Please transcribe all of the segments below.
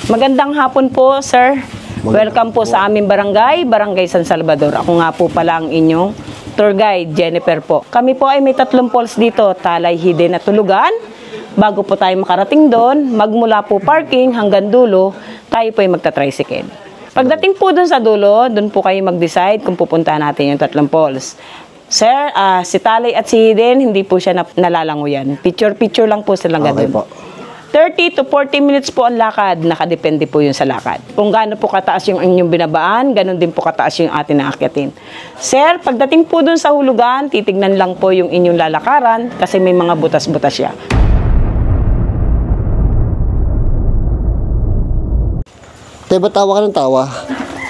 Magandang hapon po, sir. Welcome po sa aming barangay, Barangay San Salvador. Ako nga po pala ang inyong tour guide, Jennifer po. Kami po ay may 3 falls dito, Talay, Hidden at Tulugan. Bago po tayo makarating doon, magmula po parking hanggang dulo, tayo po ay magta-tricycle. Pagdating po doon sa dulo, doon po kayo mag-decide kung pupuntahan natin yung 3 falls. Sir, si Talay at si Hidden, hindi po siya nalalanguyan. Picture-picture lang po silang ganun. Okay po. 30 to 40 minutes po ang lakad, nakadepende po yun sa lakad. Kung gaano po kataas yung inyong binabaan, ganun din po kataas yung atin na akyatin. Sir, pagdating po dun sa hulugan, titignan lang po yung inyong lalakaran kasi may mga butas-butas siya. Te, ba't tawa ka ng tawa?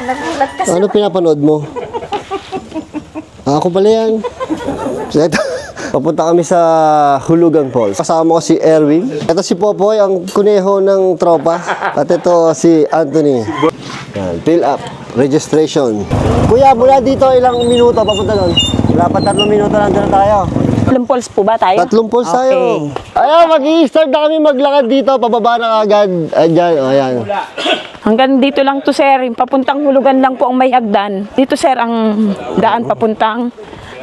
Nagulat kasi. Ano pinapanood mo? Ako pala yan. Papunta kami sa Hulugan Falls. Kasama ko si Erwin. Ito si Popoy, ang kuneho ng tropa. At ito si Anthony. Yan, fill up. Registration. Kuya, mula dito ilang minuto papunta doon? Wala pa 3 minuto nandun na tayo. 3 falls po ba tayo? 3 falls tayo. Okay. Ayaw, mag-i-start na kami maglakad dito. Pababa na agad. Ayan, ayan. Hanggang dito lang to, sir. Yung papuntang hulugan lang po ang may hagdan. Dito, sir, ang daan papuntang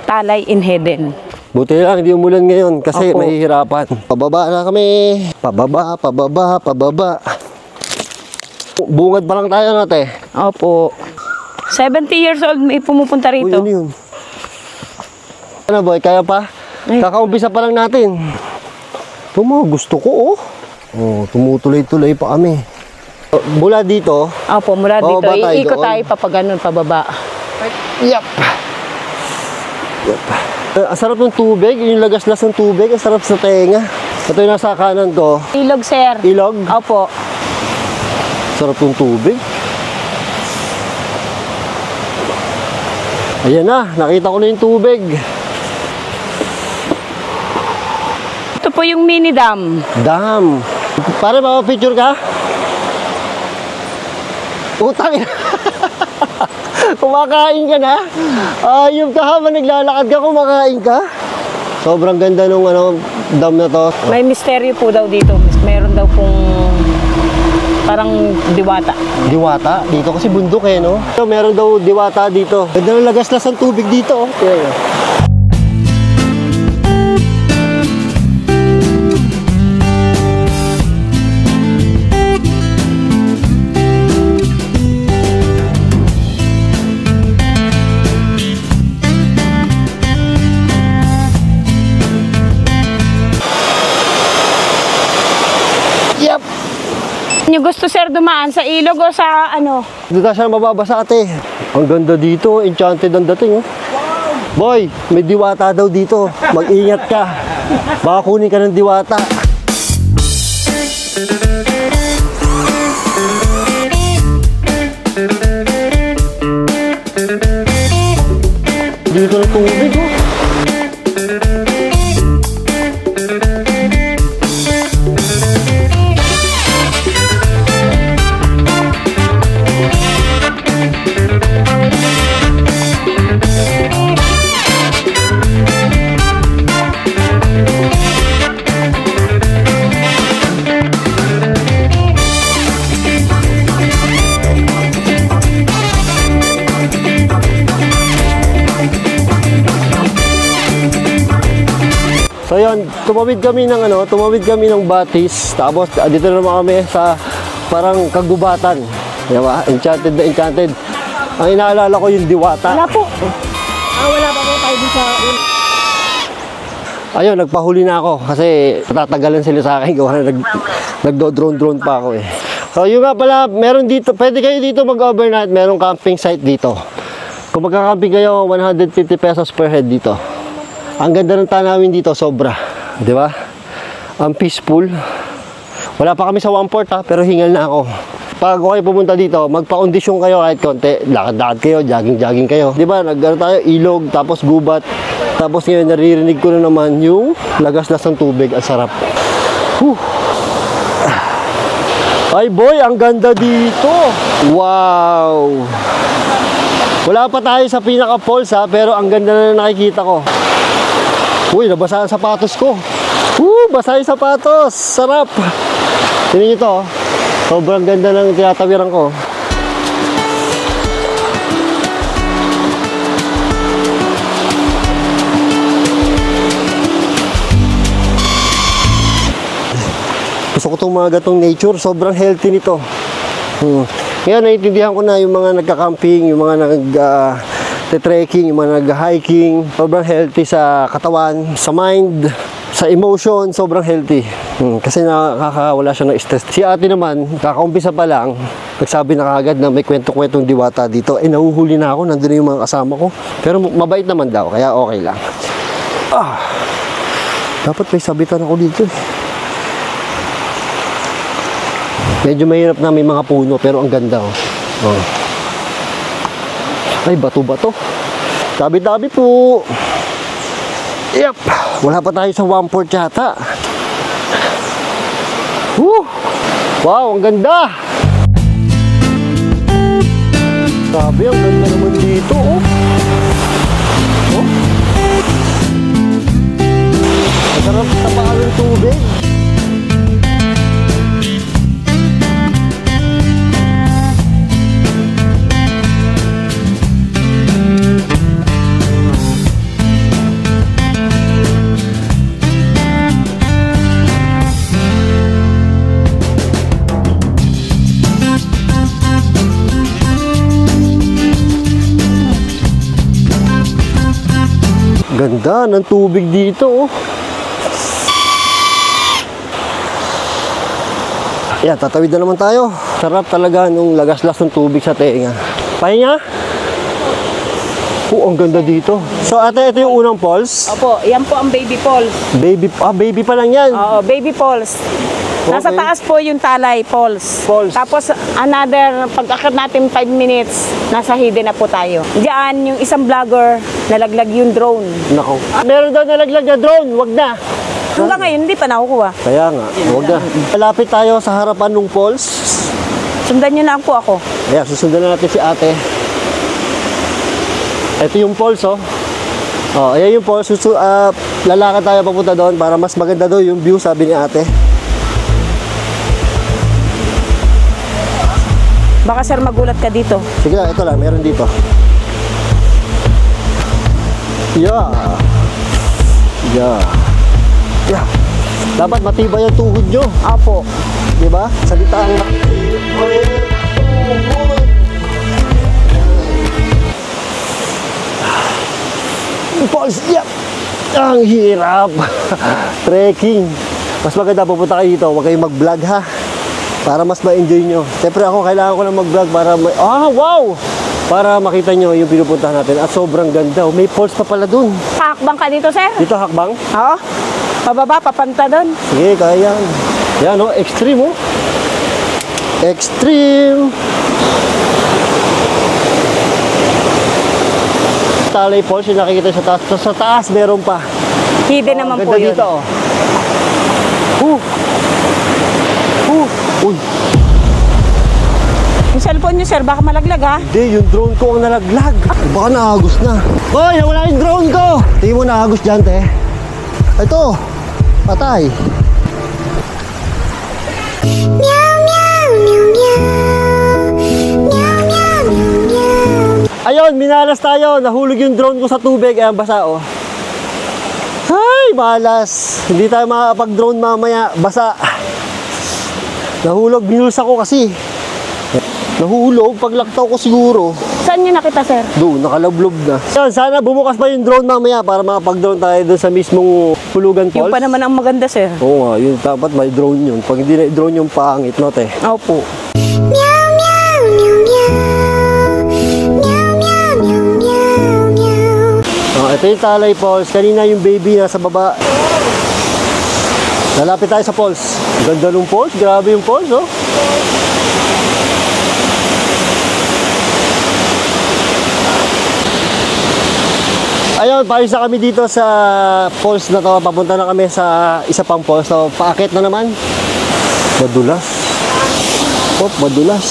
Talay in Hidden. Buti lang, hindi umulan ngayon kasi Opo. mahihirapan. Pababa na kami. Pababa, pababa, pababa. Bungad pa lang tayo natin. Opo. 70 years old may pumupunta Uy, rito. yun yun. Ano boy, kaya pa? Ay. Kakaumpisa pa lang natin. Ito mo, gusto ko oh. Oh, tumutuloy-tuloy pa kami. Mula dito. Opo, mula dito. Bababa tayo Iikot doon. tayo papaganon, pababa. Yep. Yep. Ang sarap ng tubig, yung lagaslas ng tubig, ang sarap sa tenga. Ito yung nasa kanan ko. Ilog, sir. Ilog. Opo. Sarap ng tubig. Ayan na, nakita ko na yung tubig. Ito po yung mini dam. Dam. Pare, mapapicture ka? Utang ina. Kumakain ka na? Yung kahapon naglalakad ka, kumakain ka? Sobrang ganda nung dam na to. May misteryo po daw dito. Meron daw pong parang diwata. Diwata? Dito kasi bundok eh, no? So, meron daw diwata dito. Ganda ng lagaslas ng tubig dito. Okay. Yep. Nyo gusto, sir, dumaan sa ilog o sa ano? Dito siya mababasa ate. Ang ganda dito, enchanted ang dating. Oh. Boy, may diwata daw dito. Mag-ingat ka. Baka kunin ka ng diwata. Dito na tubig oh. So yun, tumawid kami ng Batis. Tapos dito naman kami sa parang kagubatan. Diba? Enchanted na enchanted. Ang inaalala ko yung diwata. Wala po. Wala pa po tayo dito sa... Ayun, nagpahuli na ako kasi tatagalan sila sa akin. Gawa na nagdo-drone pa ako eh. So yun nga pala, meron dito, pwede kayo dito mag-overnight. Merong camping site dito. Kung magka-camping kayo, 150 pesos per head dito. Ang ganda ng tanawin dito, sobra. Di ba? Ang peaceful. Wala pa kami sa 1 port ha, pero hingal na ako. Pag kayo pumunta dito, magpa-kondisyon kayo kahit konti. Lakad-lakad kayo, jogging-jogging kayo. Di ba? Nagano tayo, ilog, tapos gubat. Tapos ngayon, naririnig ko na naman yung lagaslas ng tubig. Ang sarap. Whew. Ay boy, ang ganda dito. Wow. Wala pa tayo sa pinaka-falls ha, pero ang ganda na nakikita ko. Uy, nabasa ang sapatos ko. Basa yung sapatos. Sarap. Tingnan nyo to. Sobrang ganda ng tinatawiran ko. Gusto ko itong mga gatong nature. Sobrang healthy nito. Ngayon, naiintindihan ko na yung mga nagka-camping, yung mga nag-trekking, yung mga nag-hiking. Sobrang healthy sa katawan, sa mind, sa emotion. Sobrang healthy. Kasi nakakawala siya ng stress. Si ate naman, kakaumpisa pa lang, nagsabi na kagad na may kwento-kwentong diwata dito. Nahuhuli na ako, nandun na yung mga kasama ko. Pero mabait naman daw, kaya okay lang. Dapat may sabitan ako dito. Medyo mahirap na may mga puno, pero ang ganda. Ay, bato-bato. Tabi-tabi po. Yep. Wala pa tayo sa 1/4 yata. Wow, ang ganda. Sabi, ang ganda naman dito. Masarap sa paan ng tubig. Ganda ng tubig dito. Yan, tatawid na naman tayo. Sarap talaga nung lagaslas ng tubig sa tenga. Pahinga? Ang ganda dito. So ate, ito yung unang falls? Opo, yan po ang baby falls. Baby pa lang yan. Oo, baby falls. Nasa Okay. taas po yung Talay Falls. Falls. Tapos another, pag-akit natin 5 minutes, nasa hidden na po tayo. Diyan, yung isang vlogger, nalaglag yung drone. Nako. Meron daw nalaglag na drone, wag na. Hanggang ngayon, hindi pa nakukuha. Kaya nga, wag na. Malapit tayo sa harapan ng falls. Sundan nyo na po ako. Ayan, susundan na natin si ate. Ito yung falls, oh. Ayan yung falls. Lalakad tayo papunta doon para mas maganda doon yung view, sabi ni ate. Baka sir, magulat ka dito. Sige lang, ito lang, meron dito. Yeah. Dapat matibay yung tuhod nyo. Opo. Diba? Salita ang Falls, yeah. Ang hirap. Trekking. Mas maganda pupunta kayo dito. Huwag kayong mag-vlog ha. Para mas ma-enjoy nyo. Siyempre ako, kailangan ko na mag-vlog para wow! Para makita nyo yung pinupuntahan natin. At sobrang ganda. May falls pa pala dun. Hakbang ka dito, sir? Dito hakbang? Oo. Pababa, papanta doon. Sige, kaya yan. Yan o, extreme o. Extreme. Talay Falls yung nakikita sa taas. So, sa taas meron pa. Hidden naman po ganda yun. dito o. Uy. Yung cellphone nyo, sir, baka malaglag, ha? Hindi, yung drone ko ang nalaglag. Baka naagos na. Hoy, nawala yung drone ko. Tingin mo naagos dyan, te. Ito. Patay. Ayun, minalas tayo. Nahulog yung drone ko sa tubig. Ayan, basa, oh. Ay, malas. Hindi tayo makakapag-drone mamaya. Basa. Nahulog. Binuls ako kasi. Nahulog. Paglaktaw ko siguro. Saan nyo nakita, sir? Doon, nakalablob na. Yan, sana bumukas pa yung drone mamaya para makapag-drone tayo doon sa mismong Hulugan Falls. Yung pa naman ang maganda, sir. Oo nga, yun dapat may drone yun. Pag hindi na drone yung pangit, no, te? Opo. Ito yung Talay Falls. Kanina yung baby nasa baba. Lalapit tayo sa falls. Ganda ng falls. Grabe yung falls, oh. Ayun, paris na kami dito sa falls na to. Papunta na kami sa isa pang falls. So, paakit na naman. Madulas. Oh, madulas.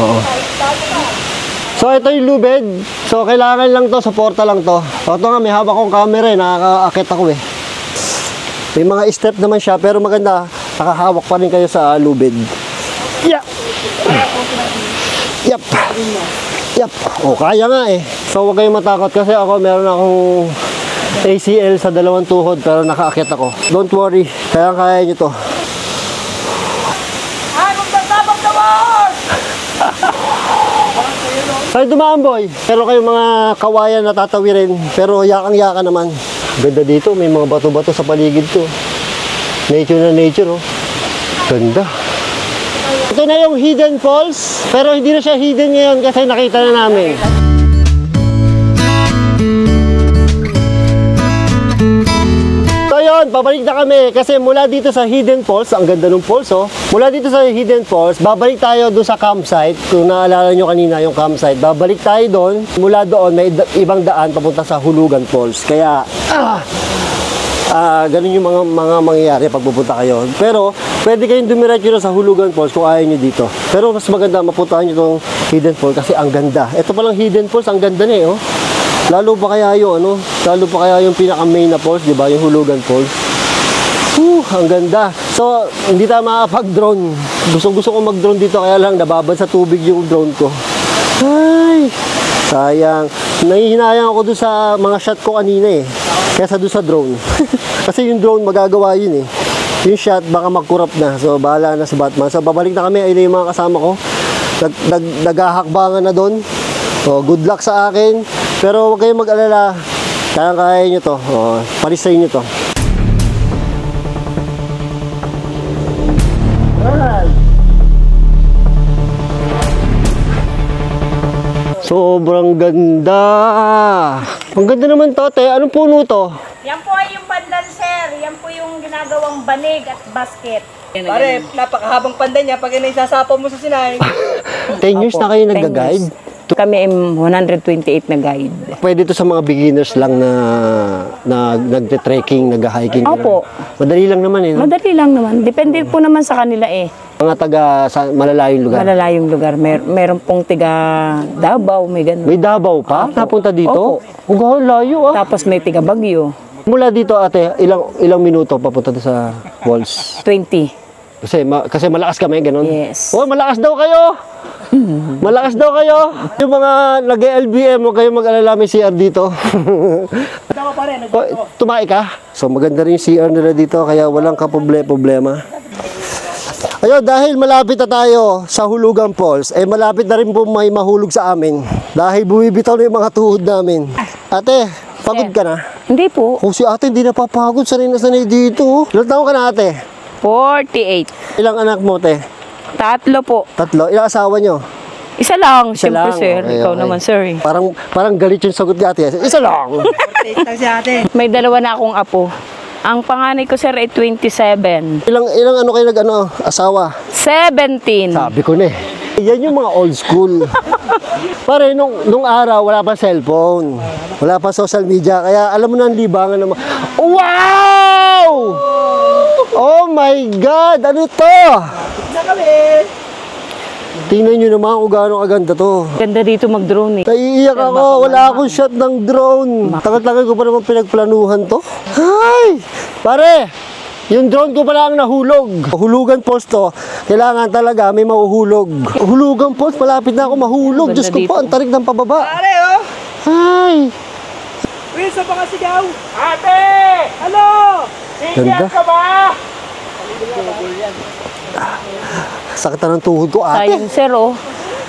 Oo. So, ito yung lubid. So, kailangan lang to, suporta lang to. So, ito nga, may hawak kong camera eh. Nakakaakit ako eh. May mga step naman siya, pero maganda, nakahawak pa rin kayo sa lubid. Yap. Yap. Yap. O, kaya nga eh. So, huwag kayong matakot kasi ako meron akong ACL sa dalawang tuhod pero nakaakyat ako. Don't worry. Kaya nyo to. Sa'yo dumaan, boy. Pero kayong mga kawayan na tatawirin. Pero yakang-yaka naman. Ganda dito. May mga bato-bato sa paligid ko. Nature na nature, oh. Ganda. Ito na yung Hidden Falls. Pero hindi na siya hidden ngayon kasi nakita na namin. So yun, pabalik na kami kasi mula dito sa Hidden Falls, ang ganda ng falls, oh. Mula dito sa Hidden Falls, babalik tayo doon sa campsite. Kung naalala nyo kanina yung campsite, babalik tayo doon. Mula doon, may ibang daan papunta sa Hulugan Falls. Kaya, ganun yung mga mangyayari pag pupunta kayo. Pero, pwede kayong dumiretso na sa Hulugan Falls kung ayaw nyo dito. Pero mas maganda, mapuntahan nyo itong Hidden Falls kasi ang ganda. Ito palang Hidden Falls, ang ganda na eh, oh. Lalo pa kaya yung lalo pa kaya yung pinaka main na falls, di ba? Yung Hulugan Falls. Ang ganda. So, hindi tayo makapag-drone. Gusto ko mag-drone dito kaya lang nababad sa tubig yung drone ko. Ay, sayang. Nahihinayang ako doon sa mga shot ko kanina eh. Kesa doon sa drone. Kasi yung drone magagawa yun eh. Yung shot baka magkurap na. So, bahala na si Batman. So, babalik na kami. Ayun yung mga kasama ko. Naghahakbangan na doon. So, good luck sa akin. Pero huwag kayong mag-alala. Kaya nyo to. Palisay nyo to. Sobrang ganda. Ang ganda naman to, te. Anong puno to? Yan po ay yung pandan, sir. Yan po yung ginagawang banig at basket. Pare, napakahabang pandan niya pag isasapaw mo sa sinay. 10 years na kayo nag-guide? Kami ay 128 na guide. Pwede to sa mga beginners lang na nagte-trekking, nag-hiking. Opo. Madali lang naman eh. No? Madali lang naman. Depende po naman sa kanila eh. Mga taga sa malalayong lugar. Malalayong lugar. Meron pong tiga Davao, may ganun. May Davao pa? Napunta dito? Opo. Layo ah. Tapos may tiga Baguio. Mula dito ate, ilang minuto papunta sa walls? 20. Kasi malakas kami, ganun? Yes. Oh, malakas daw kayo! Malakas daw kayo! Yung mga nag-LBM, huwag kayong mag-alala, may CR dito. Tumae ka? So maganda rin yung CR nila dito, kaya walang problema. Ayun, dahil malapit na tayo sa Hulugan Falls, malapit na rin po may mahulog sa amin. Dahil bumibitaw na yung mga tuhod namin. Ate, pagod ka na? Hindi po. Kung si ate hindi napapagod, sanay na sanay dito. Ilang taon ka na ate? 48. Ilang anak mo, te? 3 po. 3? Ilang asawa nyo? Isa lang, Isa siyempre lang. sir. Okay, Ikaw okay. naman sir. Eh. Parang galit yung sagot ni ate. Isa lang! Si ate. May 2 na akong apo. Ang panganay ko sir ay 27. Ilang ano kayo asawa? 17. Sabi ko na eh. Yan yung mga old school. Pare, nung araw, wala pa cellphone. Wala pa social media. Kaya alam mo na ang libangan ng mga... Wow! Oh my God! Ano to? Tingnan nyo naman kung gaano kaganda to. Ganda dito mag-drone eh. Naiiyak ako. Wala akong shot ng drone. Tagal-tagal ko pa naman pinagplanuhan to. Ay! Pare! Yung drone ko pala ang nahulog. Hulugan Falls to. Kailangan talaga may mahuhulog. Hulugan Falls, malapit na ako mahulog. Ganda Diyos ko dito. po, ang tarik ng pababa. Pare, oh! Ay! Wilson, baka sigaw! Ate! Ano? Ganda. Ka ba? Sakit na ng tuhod ko, ate. Sayang sir oh.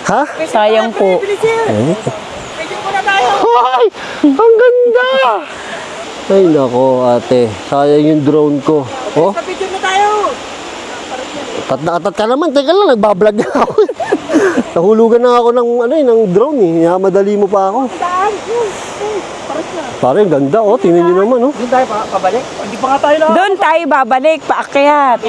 Ha? Sayang po. Pwede mo na tayo! Ay! Ang ganda! Ay, nako, ate. Sayang yung drone ko. Oh, Sa picture na tayo! tat na atat ka naman. Teka lang, nagbablog na ako. Nahulugan na ako ng drone eh. Madali mo pa ako. Saan? Parang ganda, oh. Tingnan nyo naman, oh. Hindi tayo pabalik? Hindi pa nga tayo na. Doon tayo babalik, paakyat.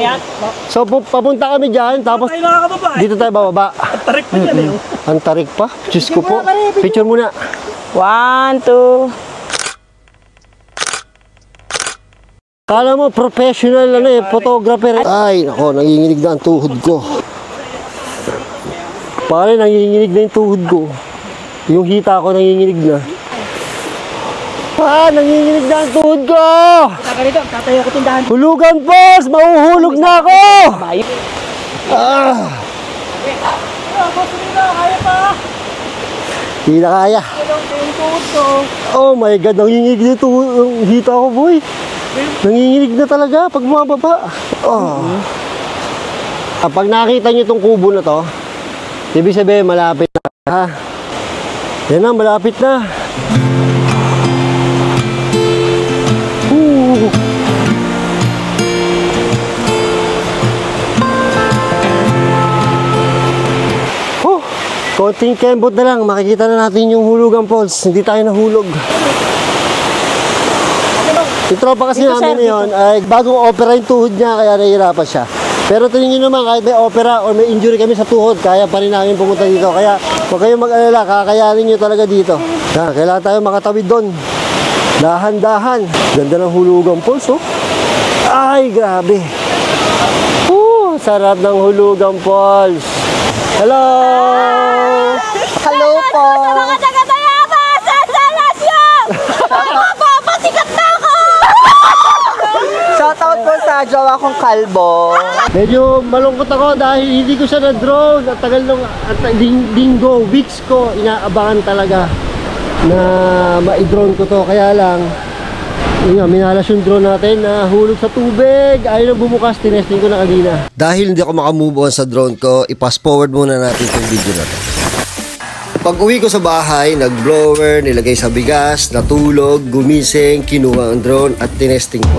So, papunta kami dyan, tapos Tayo nakakababa eh. dito tayo bababa. Tarik pa dyan eh. Ang tarik pa. Diyos ko po. Picture muna. 1, 2. Kala mo, professional photographer. Ay, nako, nanginginig na ang tuhod ko. Pare, nanginginig na yung tuhod ko. Yung hita ko, nanginginig na. Nanginginig na ang tuhod ko! Saka rito, tatayo ko tindahan. Hulugan, boss! Mahuhulog na ako! Hindi na kaya. Oh my God, nanginginig dito. Hita ako, boy. Nanginginig na talaga pag bumababa. Oh. Kapag nakita nyo itong kubo na to, ibig sabihin malapit na. Ha? Yan na, malapit na. Konting kembot na lang, makikita na natin yung Hulugan Falls. Hindi tayo nahulog. Yung tropa kasi dito, namin sir, na yun, ay bagong opera yung tuhod niya, kaya nahihirapan siya. Pero tingin nyo naman, kahit may opera or may injury kami sa tuhod, kaya pa rin namin pumunta dito. Kaya huwag kayong mag-alala, kakayanin nyo talaga dito. Kailangan tayo makatawid doon. Dahan-dahan. Ganda ng Hulugan Falls, oh. Ay, grabe. Sarap ng Hulugan Falls. Hello! Hello po! Mga taga-Tayaba! Sa Salasyon! Pasikat na ako! Shoutout po sa jowa kong kalbo. Medyo malungkot ako dahil hindi ko siya na-drone. At tagal nung linggo, weeks ko, inaabangan talaga na ma-drone ko to. Kaya lang, yun nga, minalas yung drone natin na hulog sa tubig. Ayaw na bumukas, tinesting ko na kanina. Dahil hindi ako makamove on sa drone ko, i-fast forward muna natin itong video na to. Pag uwi ko sa bahay, nag-blower, nilagay sa bigas, natulog, gumising, kinuha ang drone at tinesting ko.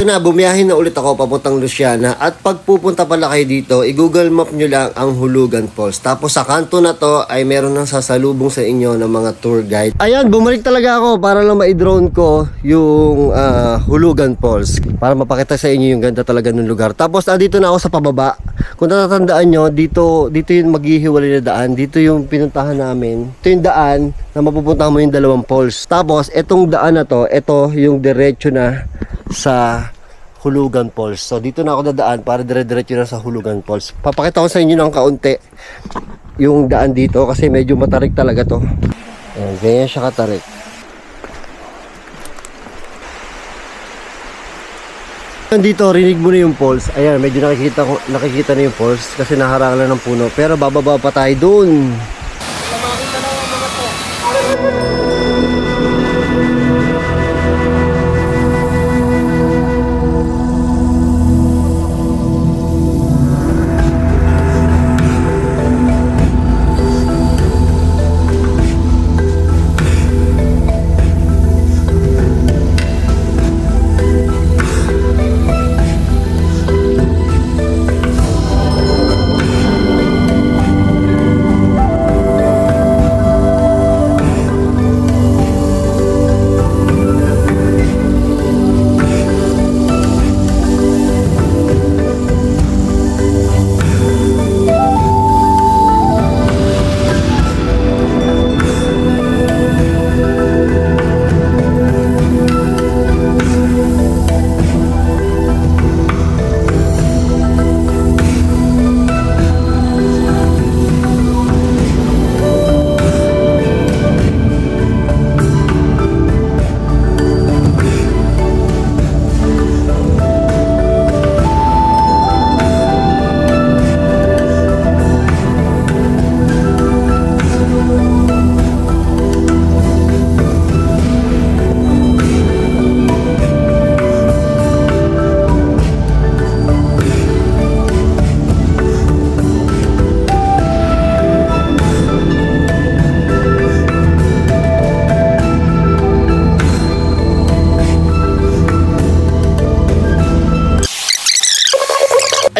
Ito na, bumiyahin na ulit ako papuntang Luciana at pag pupunta pala kayo dito, i-google map nyo lang ang Hulugan Falls. Tapos sa kanto na to ay meron ng sasalubong sa inyo ng mga tour guide. Ayan, bumalik talaga ako para lang ma-drone ko yung Hulugan Falls para mapakita sa inyo yung ganda talaga ng lugar. Tapos dito na ako sa pababa. Kung natatandaan nyo, dito yung maghihiwalay na daan. Dito yung pinuntahan namin. Ito yung daan na mapupuntahan mo yung dalawang falls. Tapos itong daan na to, ito yung diretso na sa Hulugan Falls. So dito na ako dadaan para dire-diretso na sa Hulugan Falls. Papakita ko sa inyo ng kaunti yung daan dito kasi medyo matarik talaga to. Ayan, ganyan siya katarik. Dito rinig mo na yung falls. Ayan, medyo nakikita na yung falls kasi naharangan lang ng puno. Pero bababa pa tayo dun.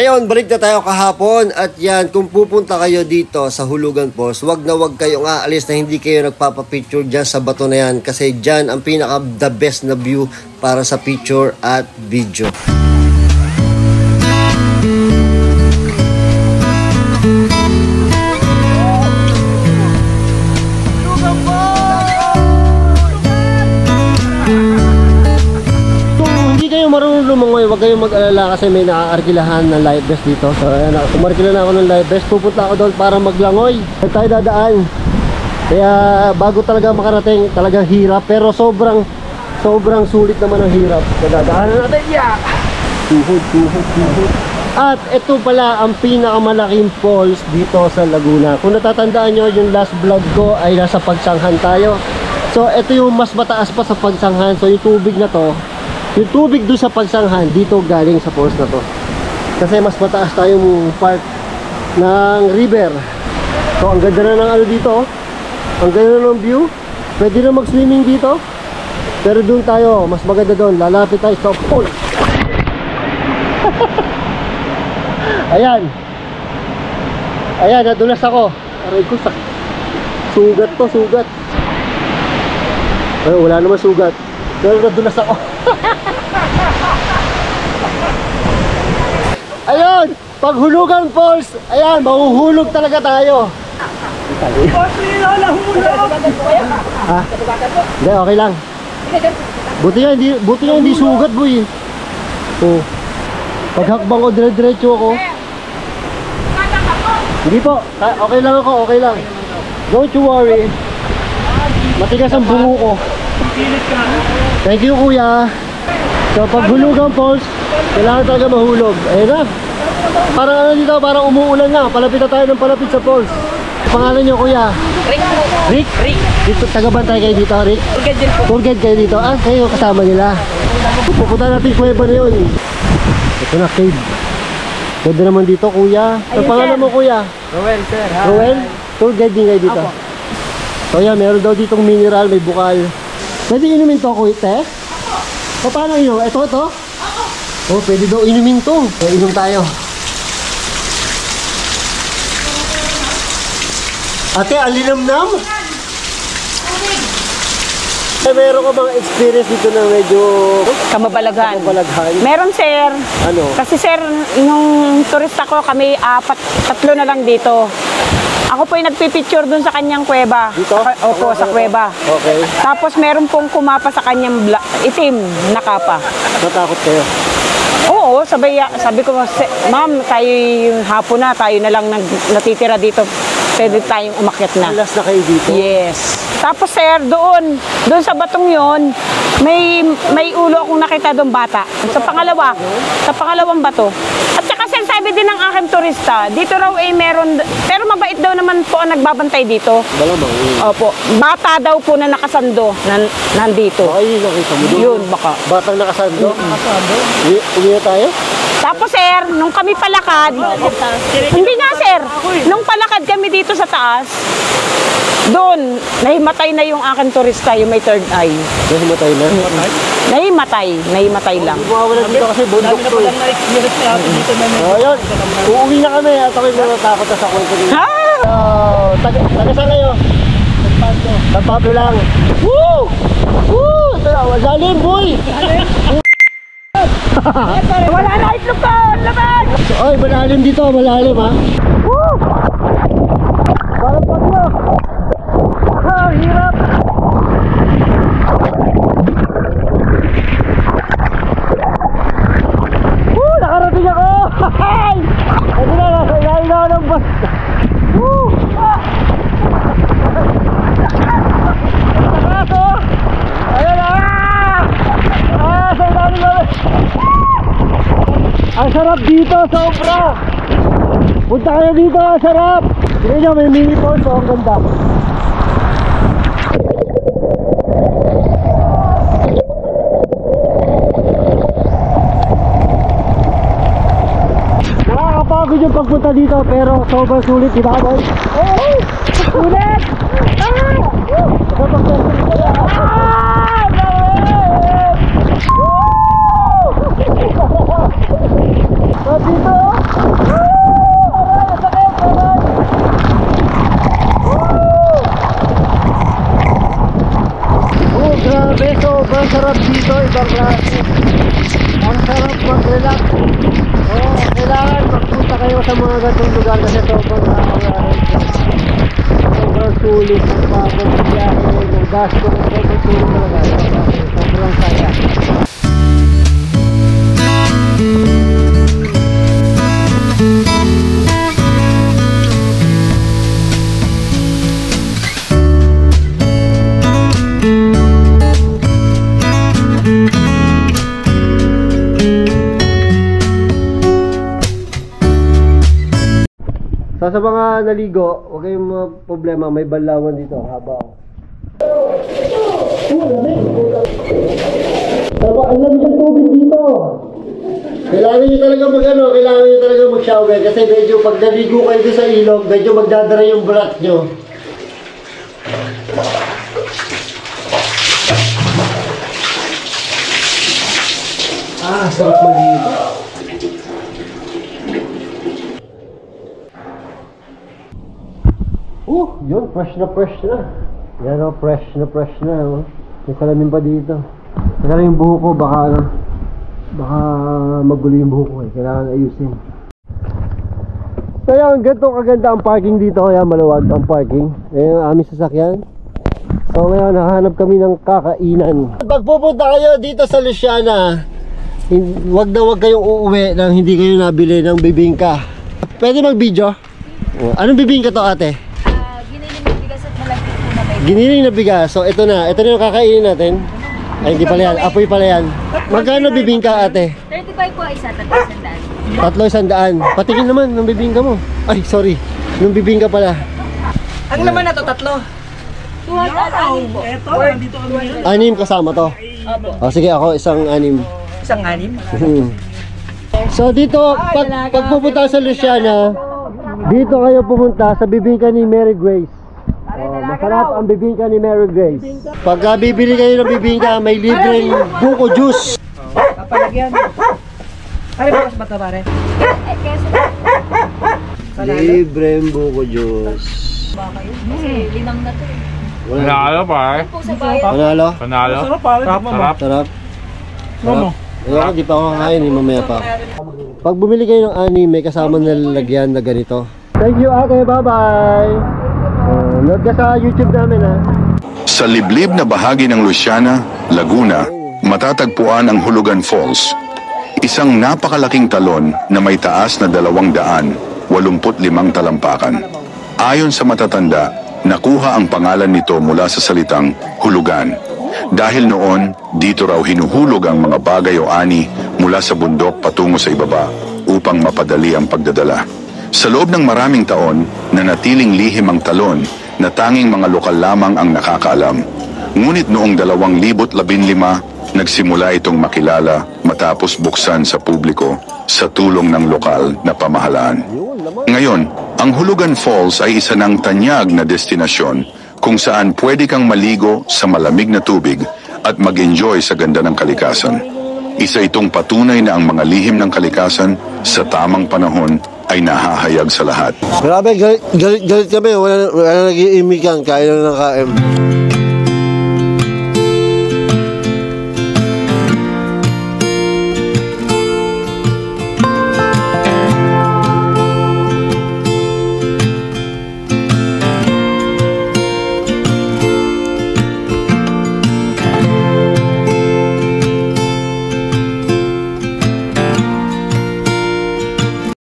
Ayun, balik na tayo kahapon at yan, kung pupunta kayo dito sa Hulugan Falls, wag na wag kayong aalis na hindi kayo nagpapapicture dyan sa bato na yan kasi dyan ang pinaka the best na view para sa picture at video. Marunong lumangoy, huwag kayong mag-alala kasi may nakaarkilahan ng life vest dito. So ayan, kumarkila na ako ng life vest. Pupunta ako doon para maglangoy. At tayo dadaan. Kaya bago talaga makarating, talagang hirap. Pero sobrang sulit naman ang hirap. So dadaanan natin. Yeah! tuhod. At ito pala ang pinakamalaking falls dito sa Laguna. Kung natatandaan nyo, yung last vlog ko ay nasa Pagsanghan tayo. So ito yung mas mataas pa sa Pagsanghan. So yung tubig na to, yung tubig doon sa Pagsanghan, dito galing sa falls na to. Kasi mas mataas tayong part ng river. So ang ganda na ng ano dito, ang ganda na ng view. Pwede na mag-swimming dito. Pero doon tayo, mas maganda doon. Lalapit tayo sa falls. Ayan. Ayan, nadulas ako. Aray ko, sugat to, sugat. Ay, wala naman sugat. Pero nadulas ako. Ayun, paghulugan falls. Ayan, mahuhulog talaga tayo. Ha? Hindi, okay lang. Buti nga hindi sugat, boy. Oh. Paghakbang ko, dire-diretso ako. Hindi po, okay lang ako, okay lang. Don't you worry. Matigas ang bungo ko. Thank you, kuya. So pag hulugan falls, kailangan talaga mahulog. Ayun na. Parang ano dito, parang umuulan na. Palapit na tayo ng palapit sa falls. Pangalan nyo, kuya? Rick? Rick? Dito, taga-bantay kayo dito, Rick? Tour guide kayo dito. Ah, kayo kasama nila. Pupunta natin kuweba na yun. Ito na, cave. Pwede naman dito, kuya. Ang pangalan mo, kuya? Roel, sir. Roel? Tour guide din kayo dito. So yan, meron daw ditong mineral, may bukal. Pwede inumin to, kuya, te? O paano inom? Ito? Oh, pwede daw inumin to. Inom tayo. Ate, alinamnam? Meron ka bang experience dito na medyo Kamabalaghan. Kamabalaghan? Meron, sir. Ano? Kasi, sir, nung turista ko, kami tatlo na lang dito. Ako po yung nagpipicture dun sa kanyang kuweba. Dito? Opo, sa kuweba. Okay. Tapos meron pong kumapa sa kanyang itim na kapa. Natakot kayo? Oo, sabi ko, ma'am, tayo yung hapon na, tayo na lang natitira dito. Pwede tayong umakyat na. Last na kayo dito? Yes. Tapos sir, doon sa batong yon, may ulo akong nakita doon bata. Sa pangalawang bato. At saka sir, sabi din ng aking turista, dito raw ay meron, pero mabait daw naman po ang nagbabantay dito. Malamang. Opo, bata daw po na nakasando nandito. Baka yun nakita mo doon? Yun, baka. Batang nakasando? Nakasando? Uwi na tayo? Tapos sir, nung kami palakad, hindi nga sir, nung palakad kami dito sa taas, doon, nahimatay na yung aking turista, yung may third eye. Nahimatay na? Nahimatay lang. Bumawalan dito kasi bundok to eh. So yun, uuwi na kami at ako'y natatakot na sa kwento dito. Ha? Taga saan kayo? San Pablo lang. Woo! Woo! Lalim boy! Wala na itlog ko! Laban! Oy, malalim dito, malalim ha. Woo! Parang pagyo. Ha, hirap. Woo, nakarating ako. Hay! Ito na, nasa ilalim na ako ng bus. Woo! Nakaso! Ayun na! Sa ilalim na. Ang sarap dito, sobra! Punta kayo dito, ang sarap! Tignan nyo, may mini falls, ang ganda. Nakakapagod yung pagpunta dito, pero sobrang sulit, di ba boy? Oh! Sulit! Ah! Dito! Oh, grabe, sobrang sarap dito, ibang klase. Ang sarap mag-relax. Oh, kailangan magpunta kayo sa mga ganitong lugar kasi sobrang sobrang sulit ang pagod ng biyahe, ng gasto, sobrang sulit talaga. Sobrang saya. Sa mga naligo, huwag kayong problema, may balawan dito, haba. Ang lamig ng tubig dito. Kailangan nyo talaga kailangan nyo talaga mag-shower kasi medyo pag naligo kayo sa ilog, medyo magdadara yung balat nyo. Sarap maligo. Yun, fresh na. Yan o, fresh na. Oh. May salamin pa dito. Kaya yung buhok ko, baka magulo yung buhok ko eh. Kailangan ayusin. So yan, ganito kaganda ang parking dito. Kaya maluwag ang parking. Ayan ang aming sasakyan. So ngayon, nahanap kami ng kakainan. Pag pupunta kayo dito sa Luciana, wag kayong uuwi nang hindi kayo nabili ng bibingka. Pwede mag-video? Anong bibingka to, ate? Giniling na bigas at malagkit po na may Giniling na bigas. So ito na yung kakainin natin. Ay hindi pala yan, apoy pala yan. Magkano bibingka, ate? 35 po isa, 300. 300. Patingin naman ng bibingka mo. Ay sorry, ng bibingka pala. Ang laman na to, 3. 200 po. Anim kasama to. O sige, ako isang anim. Isang 6. So dito, pag pupunta sa Luciana, dito kayo pumunta sa bibingka ni Mary Grace. Masarap ang bibingka ni Mary Grace. Pagka bibili kayo ng bibingka, may libreng buko juice. Kapalagyan. Pare, bukas ba ito, pare? Libreng buko juice. Kasi limang na to eh. Panalo pare. Po sa bayan. Panalo? Panalo. Sarap, pare. Sarap. Sarap. Sarap. Di pa ako kakain, mamaya pa. Pag bumili kayo ng anime, kasama na lalagyan na ganito. Thank you, ate. Bye-bye. Nood ka sa YouTube namin, ha. Sa liblib na bahagi ng Luciana, Laguna, matatagpuan ang Hulugan Falls. Isang napakalaking talon na may taas na 285 talampakan. Ayon sa matatanda, nakuha ang pangalan nito mula sa salitang hulugan. Dahil noon, dito raw hinuhulog ang mga bagay o ani mula sa bundok patungo sa ibaba upang mapadali ang pagdadala. Sa loob ng maraming taon, nanatiling lihim ang talon na tanging mga lokal lamang ang nakakaalam. Ngunit noong 2015, nagsimula itong makilala matapos buksan sa publiko sa tulong ng lokal na pamahalaan. Ngayon, ang Hulugan Falls ay isa ng tanyag na destinasyon kung saan pwede kang maligo sa malamig na tubig at mag-enjoy sa ganda ng kalikasan. Isa itong patunay na ang mga lihim ng kalikasan sa tamang panahon ay nahahayag sa lahat. Grabe, galit kami. Wala nag-iimikan. Kain lang ng kain.